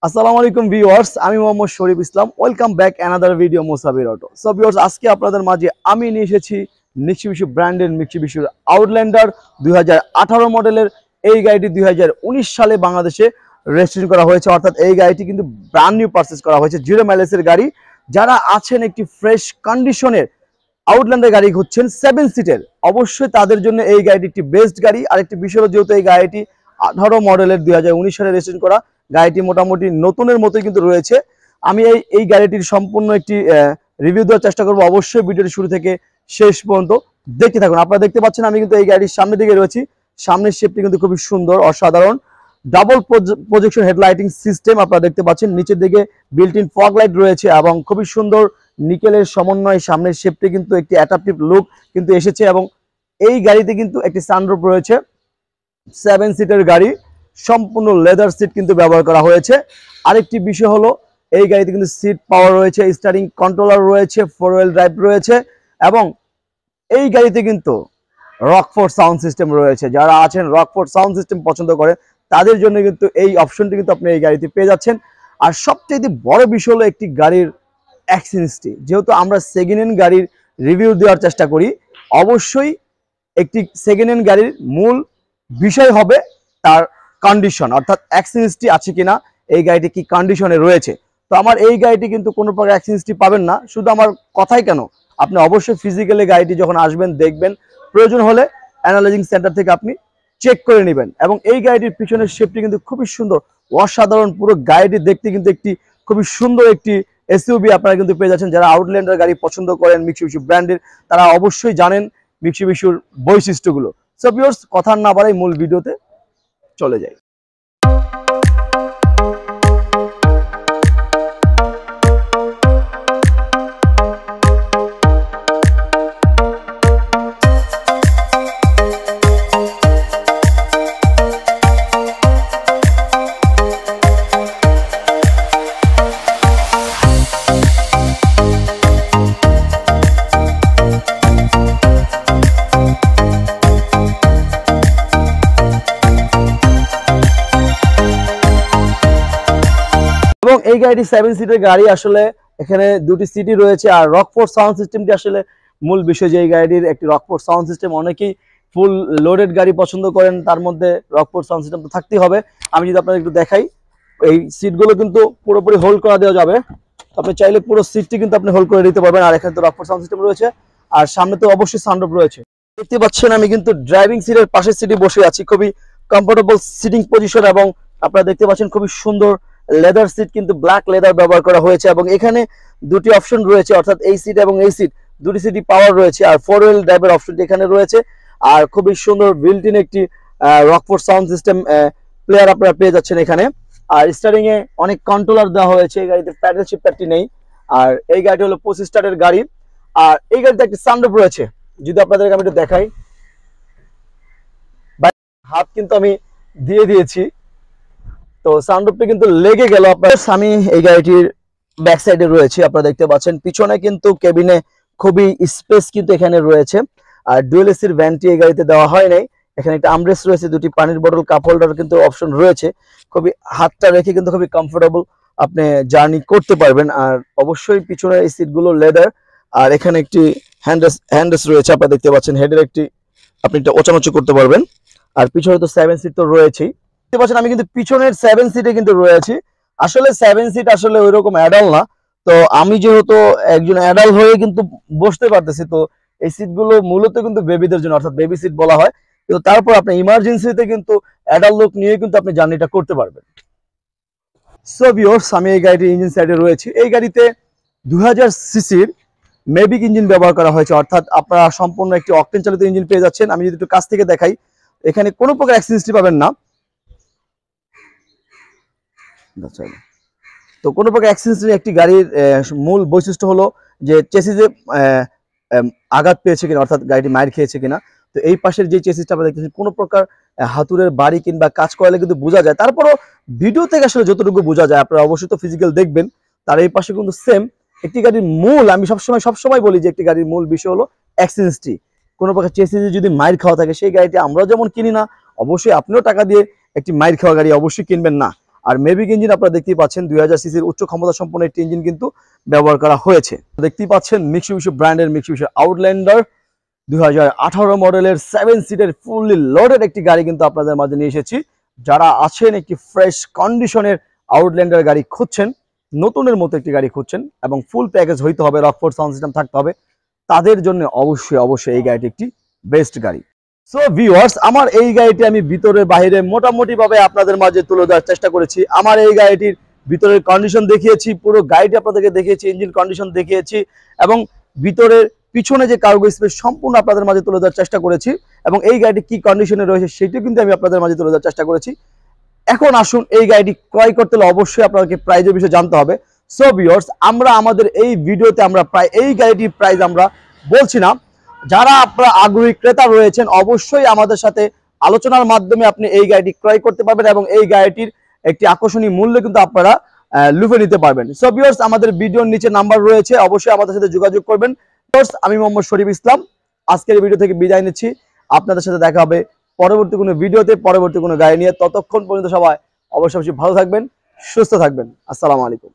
আসসালামু আলাইকুম ভিউয়ার্স, আমি Mohammad Sharif Islam. Welcome back another video Musabbir auto. So viewers, আজকে আপনাদের মাঝে আমি নিয়ে এসেছি মিৎসুবিশি ব্র্যান্ডের মিৎসুবিশি আউটল্যান্ডার 2018 মডেলের। এই গাড়িটি 2019 সালে বাংলাদেশে রেজিস্ট্রেশন করা হয়েছে, অর্থাৎ এই গাড়িটি কিন্তু ব্র্যান্ড নিউ পারচেজ করা হয়েছে, 0 মাইলেজের গাড়ি। যারা আছেন একটি ফ্রেশ কন্ডিশনের আউটল্যান্ডার গাড়ি খুঁজছেন 7 সিটের, অবশ্যই তাদের জন্য এই গাড়িটি একটি বেস্ট গাড়ি। আরেকটি বিষয় হলো, যেহেতু এই গাড়িটি 18 মডেলের 2019 সালে রেজিস্ট্রেশন করা, গাড়িটি মোটামুটি নতুনের মতোই কিন্তু রয়েছে। আমি এই গাড়িটির সম্পূর্ণ একটি রিভিউ দেওয়ার চেষ্টা করবো। অবশ্যই ভিডিওটি শুরু থেকে শেষ পর্যন্ত দেখতে থাকুন। আপনারা দেখতে পাচ্ছেন আমি কিন্তু এই গাড়ির সামনের দিকে রয়েছি। সামনের শেপটি কিন্তু খুবই সুন্দর, অসাধারণ। ডাবল প্রজেকশন হেডলাইটিং সিস্টেম আপনারা দেখতে পাচ্ছেন। নিচের দিকে বিল্ট ইন ফগ লাইট রয়েছে এবং খুবই সুন্দর নিকেলের সমন্বয়ে সামনের শেপটি কিন্তু একটি অ্যাট্রাকটিভ লুক কিন্তু এসেছে। এবং এই গাড়িতে কিন্তু একটি সানরুফ রয়েছে। 7 সিটের গাড়ি, সম্পূর্ণ লেদার সিট কিন্তু ব্যবহার করা হয়েছে। আরেকটি বিষয় হলো, এই গাড়িতে কিন্তু সিট পাওয়ার রয়েছে, স্টারিং কন্ট্রোলার রয়েছে, 4 হুইল ড্রাইভ রয়েছে এবং এই গাড়িতে কিন্তু রকফোর্ড সাউন্ড সিস্টেম রয়েছে। যারা আছেন রকফোর্ড সাউন্ড সিস্টেম পছন্দ করে, তাদের জন্য কিন্তু এই অপশনটি কিন্তু আপনি এই গাড়িতে পেয়ে যাচ্ছেন। আর সবচেয়ে বড় বিষয় হলো একটি গাড়ির অ্যাক্সিডেন্টটি। যেহেতু আমরা সেকেন্ড হ্যান্ড গাড়ির রিভিউ দেওয়ার চেষ্টা করি, অবশ্যই একটি সেকেন্ড হ্যান্ড গাড়ির মূল বিষয় হবে তার কন্ডিশন, অর্থাৎ অ্যাক্সিডেন্টটি আছে কিনা, এই গাড়িটি কি কন্ডিশনে রয়েছে। তো আমার এই গাড়িটি কিন্তু কোনো প্রকার অ্যাক্সিডেন্টটি পাবেন না। শুধু আমার কথাই কেন, আপনি অবশ্যই ফিজিক্যালি গাড়িটি যখন আসবেন দেখবেন, প্রয়োজন হলে অ্যানালাইজিং সেন্টার থেকে আপনি চেক করে নেবেন। এবং এই গাড়িটির পিছনের শেপটি কিন্তু খুবই সুন্দর, অসাধারণ। পুরো গাড়িটি দেখতে কিন্তু একটি খুবই সুন্দর একটি এসইউভি আপনারা কিন্তু পেয়ে যাচ্ছেন। যারা আউটল্যান্ডার গাড়ি পছন্দ করেন মিৎসুবিশি ব্র্যান্ডের, তারা অবশ্যই জানেন মিৎসুবিশির বৈশিষ্ট্যগুলো। সো ভিউয়ার্স, কথা না বাড়াই মূল ভিডিওতে চলে যাই। এবং এই গাড়িটি 7 সিটের গাড়ি, আসলে এখানে দুটি সিটই রয়েছে। আর রকফোর্ড সাউন্ড সিস্টেমটি আসলে মূল বিষয়, যে এই গাড়িটির একটি রকফোর্ড সাউন্ড সিস্টেম। অনেকেই ফুল লোডেড গাড়ি পছন্দ করেন, তার মধ্যে রকফোর্ড সাউন্ড সিস্টেম তো থাকতেই হবে। আমি যদি আপনাদের একটু দেখাই, এই সিটগুলো কিন্তু পুরোপুরি হোল্ড করা দেওয়া যাবে। আপনি চাইলে পুরো সিটটি কিন্তু আপনি হোল্ড করে দিতে পারবেন। আর এখানে তো রকফোর্ড সাউন্ড সিস্টেম রয়েছে, আর সামনে তো অবশ্যই সানরুফ রয়েছে। দেখতে পাচ্ছেন আমি কিন্তু ড্রাইভিং সিটের পাশের সিটে বসে আছি, খুবই কমফোর্টেবল সিটিং পজিশন। এবং আপনারা দেখতে পাচ্ছেন খুবই সুন্দর লেদার সিট, কিন্তু ব্ল্যাক লেদার ব্যবহার করা হয়েছে। এবং এখানে দুটি অপশন রয়েছে, অর্থাৎ এই সিট এবং এই সিট, দুটি সিটই পাওয়ার রয়েছে। আর 4 হুইল ড্রাইভের অপশনটি এখানে রয়েছে। আর খুবই সুন্দর বিল্ট ইন একটি রকফোর্ড সাউন্ড সিস্টেম প্লেয়ার আপনারা পেয়ে যাচ্ছেন এখানে। আর স্টারিং এ অনেক কন্ট্রোলার দেওয়া হয়েছে। এই গাড়িতে প্যাডেল শিফটারটি নেই। আর এই গাড়িটি হলো 25 স্টারের গাড়ি। আর এই গাড়িতে একটি সানরুফ রয়েছে, যদি আপনাদেরকে আমি একটু দেখাই। হাত কিন্তু আমি দিয়ে দিয়েছি, তো সানরুফটি কিন্তু লেগে গেল আপনার। আমি এই গাড়িটির ব্যাক সাইডে রয়েছে, আপনারা দেখতে পাচ্ছেন। পিছনে কিন্তু কেবিনে খুবই স্পেস কিন্তু এখানে রয়েছে। আর ডুয়েল এসির ভ্যানটি এই গাড়িতে দেওয়া হয় নাই। এখানে একটা আমরেস্ট রয়েছে, দুটি পানির বোতল, কাপ হোল্ডার কিন্তু অপশন রয়েছে। খুবই হাতটা রেখে কিন্তু খুবই কমফোর্টেবল আপনি জার্নি করতে পারবেন। আর অবশ্যই পিছনের এই সিটগুলো লেদার। আর এখানে একটি হ্যান্ডরেস্ট রয়েছে, আপনারা দেখতে পাচ্ছেন। হেডের একটি আপনি এটা ওচানোচি করতে পারবেন। আর পিছনে তো 7 সিট তো রয়েছেই। দেখতে পাচ্ছেন আমি কিন্তু পিছনের 7 সিটে কিন্তু রয়েছি। আসলে 7 সিট আসলে ওইরকম অ্যাডাল্ট না, তো আমি যেহেতু একজন অ্যাডাল্ট হয়ে কিন্তু বসতে পারতেছি, তো এই সিটগুলো মূলত কিন্তু বেবিদের জন্য, অর্থাৎ বেবি সিট বলা হয়। কিন্তু তারপর আপনি ইমার্জেন্সিতে কিন্তু অ্যাডাল্ট লোক নিয়ে কিন্তু আপনি জার্নিটা করতে পারবেন। সো ভিউয়ার্স, আমি এই গাড়িটির ইঞ্জিন সাইডে রয়েছি। এই গাড়িতে 2000 সিসির মেভিক ইঞ্জিন ব্যবহার করা হয়েছে, অর্থাৎ আপনারা সম্পূর্ণ একটি অকটেন চালিত ইঞ্জিন পেয়ে যাচ্ছেন। আমি যদি একটু কাছ থেকে দেখাই, এখানে কোনো প্রকার অ্যাক্সিডেন্টই পাবেন না। তো কোনো প্রকার অ্যাক্সিডেন্ট একটি গাড়ির মূল বৈশিষ্ট্য হলো যে চেসিসে আঘাত পেয়েছে কিনা, অর্থাৎ গাড়িটি মাইর খেয়েছে কিনা। তো এই পাশের যে চেসিসটা আপনারা দেখতেছেন, কোনো প্রকার হাতুড়ের বাড়ি কিংবা কাজ করালে কিন্তু বোঝা যায়। তারপরও ভিডিও থেকে আসলে যতটুকু বোঝা যায়, আপনারা অবশ্যই তো ফিজিক্যাল দেখবেন। তার এই পাশে কিন্তু সেম একটি গাড়ির মূল, আমি সবসময় বলি যে একটি গাড়ির মূল বিষয় হলো অ্যাক্সিডেন্টটি। কোনো প্রকার চেসিসে যদি মাইর খাওয়া থাকে, সেই গাড়িটি আমরা যেমন কিনি না, অবশ্যই আপনিও টাকা দিয়ে একটি মাইর খাওয়া গাড়ি অবশ্যই কিনবেন না। আর মেভিক ইঞ্জিন আপনারা দেখতেই পাচ্ছেন 2000 সিসির উচ্চ ক্ষমতা সম্পন্ন একটি ইঞ্জিন কিন্তু ব্যবহার করা হয়েছে। দেখতেই পাচ্ছেন মিৎসুবিশি ব্র্যান্ডের মিৎসুবিশি আউটল্যান্ডার 2018 মডেলের 7 সিটের ফুললি লোডেড একটি গাড়ি কিন্তু আপনাদের মাঝে নিয়ে এসেছি। যারা আছেন একটি ফ্রেশ কন্ডিশনের আউটল্যান্ডার গাড়ি খুঁজছেন, নতুনের মতো একটি গাড়ি খুঁজছেন এবং ফুল প্যাকেজ হইতে হবে, রকফোর্ড সাউন্ড সিস্টেম থাকতে হবে, তাদের জন্য অবশ্যই এই গাড়িটি একটি বেস্ট গাড়ি। সো ভিউয়ার্স, আমার এই গাড়িটি আমি ভিতরে বাইরে মোটামুটি ভাবে আপনাদের মাঝে তুলে দেওয়ার চেষ্টা করেছি। আমার এই গাড়িটির ভিতরের কন্ডিশন দেখিয়েছি, পুরো গাড়িটি আপনাদেরকে দেখিয়েছি, ইঞ্জিন কন্ডিশন দেখিয়েছি এবং ভিতরের পিছনে যে কার্গো স্পেস সম্পূর্ণ আপনাদের মাঝে তুলে দেওয়ার চেষ্টা করেছি এবং এই গাড়িটি কি কন্ডিশনে রয়েছে সেটিও কিন্তু আমি আপনাদের মাঝে তুলে দেওয়ার চেষ্টা করেছি। এখন আসুন, এই গাড়িটি ক্রয় করতে হলে অবশ্যই আপনাকে প্রাইজের বিষয়ে জানতে হবে। সো ভিউয়ার্স, আমরা আমাদের এই ভিডিওতে আমরা প্রায় এই গাড়িটির প্রাইস আমরা বলছি না। যারা আপনারা আগ্রহী ক্রেতা রয়েছেন অবশ্যই আমাদের সাথে আলোচনার মাধ্যমে আপনি এই গাড়িটি ক্রয় করতে পারবেন এবং এই গাড়িটির একটি আকর্ষণীয় মূল্য কিন্তু আপনারা লুফে নিতে পারবেন। সো ভিউয়ার্স, আমাদের ভিডিওর নিচে নাম্বার রয়েছে, অবশ্যই আমাদের সাথে যোগাযোগ করবেন। আমি মোহাম্মদ শরীফ ইসলাম আজকের ভিডিও থেকে বিদায় নিচ্ছি। আপনাদের সাথে দেখা হবে পরবর্তী কোনো ভিডিওতে, পরবর্তী কোনো গাড়ি নিয়ে। ততক্ষণ পর্যন্ত সবাই অবশ্যই ভালো থাকবেন, সুস্থ থাকবেন। আসসালামু আলাইকুম।